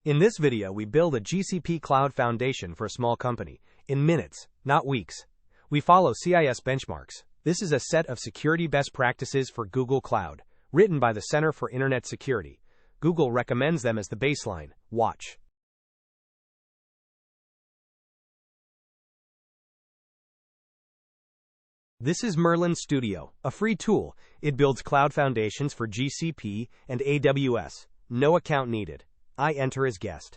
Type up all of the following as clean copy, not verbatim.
In this video, we build a GCP cloud foundation for a small company in minutes, not weeks. We follow CIS Benchmarks. This is a set of security best practices for Google Cloud, written by the Center for Internet Security. Google recommends them as the baseline. Watch. This is Merlin Studio, a free tool. It builds cloud foundations for GCP and AWS. No account needed. I enter as guest.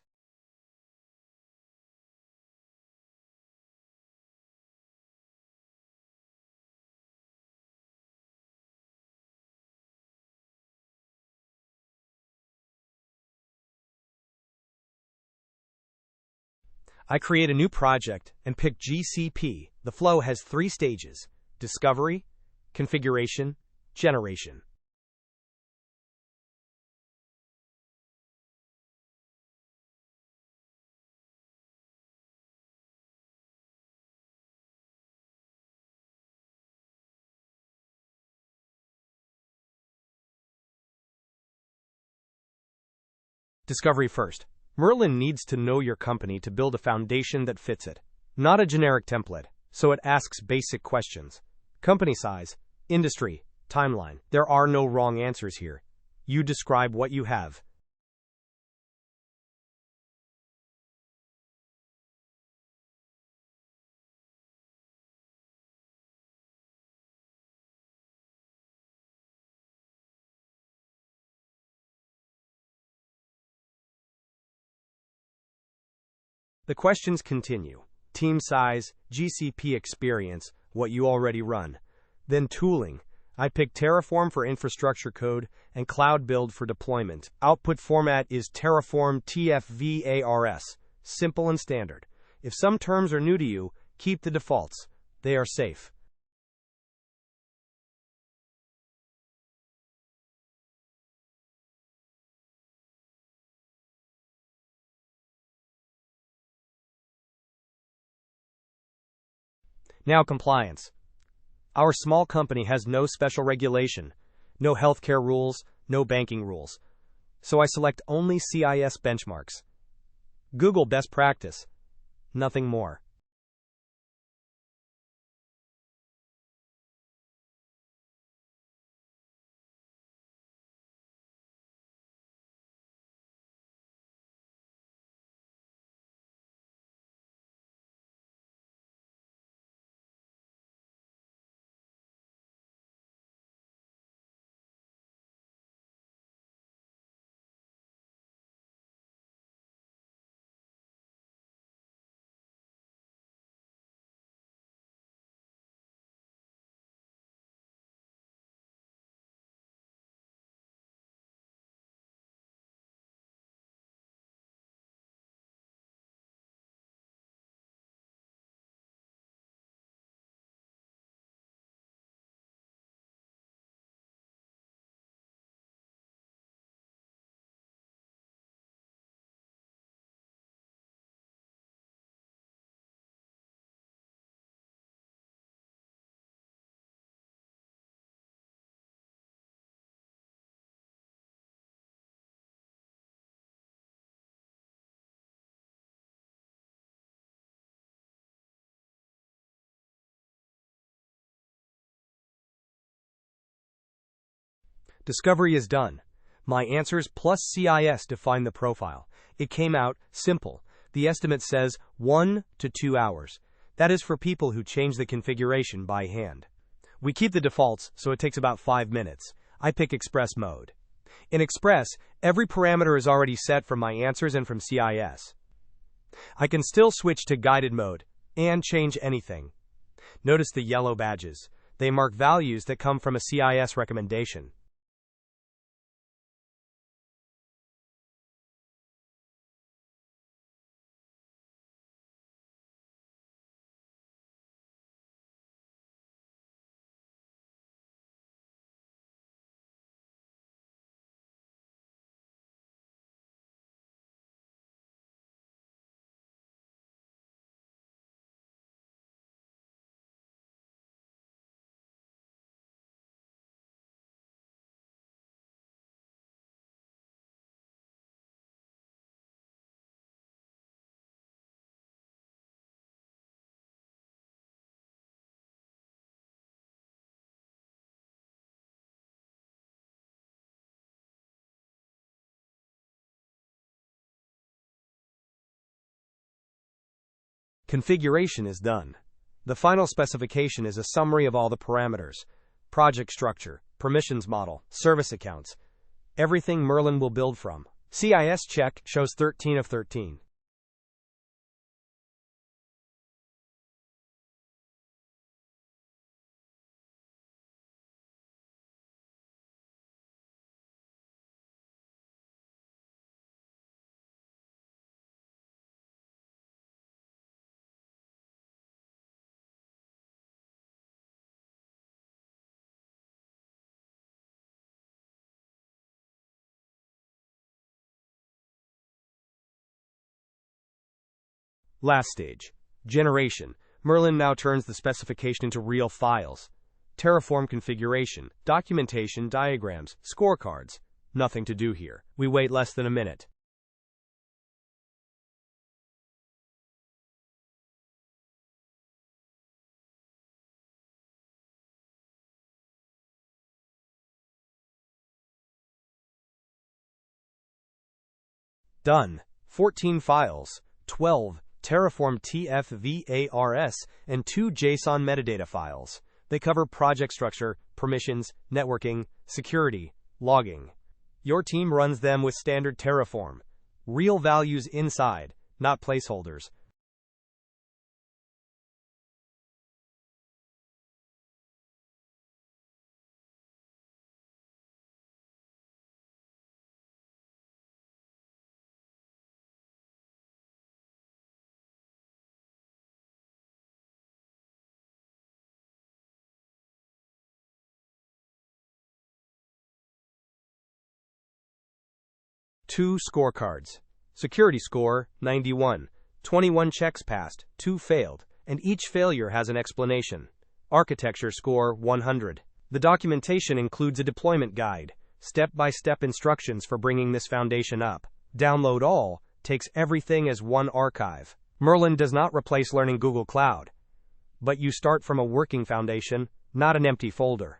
I create a new project and pick GCP. The flow has 3 stages: discovery, configuration, generation. Discovery first. Merlin needs to know your company to build a foundation that fits it, not a generic template, so it asks basic questions. Company size, industry, timeline. There are no wrong answers here. You describe what you have. The questions continue. Team size, GCP experience, what you already run. Then tooling. I pick Terraform for infrastructure code and Cloud Build for deployment. Output format is Terraform tfvars. Simple and standard. If some terms are new to you, keep the defaults. They are safe. Now compliance. Our small company has no special regulation, no healthcare rules, no banking rules. So I select only CIS benchmarks. Google best practice. Nothing more. Discovery is done. My answers plus CIS define the profile. It came out simple. The estimate says 1 to 2 hours. That is for people who change the configuration by hand. We keep the defaults, so it takes about 5 minutes. I pick Express mode. In Express, every parameter is already set from my answers and from CIS. I can still switch to guided mode and change anything. Notice the yellow badges. They mark values that come from a CIS recommendation. Configuration is done. The final specification is a summary of all the parameters: project structure, permissions model, service accounts, everything Merlin will build from. CIS check shows 13 of 13. Last stage, generation. Merlin now turns the specification into real files. Terraform configuration, documentation, diagrams, scorecards. Nothing to do here. We wait less than a minute. Done. 14 files, 12 Terraform tfvars, and 2 JSON metadata files. They cover project structure, permissions, networking, security, logging. Your team runs them with standard Terraform. Real values inside, not placeholders. Two scorecards. Security score, 91. 21 checks passed, 2 failed, and each failure has an explanation. Architecture score, 100. The documentation includes a deployment guide, step-by-step instructions for bringing this foundation up. Download all, takes everything as one archive. Merlin does not replace learning Google Cloud. But you start from a working foundation, not an empty folder.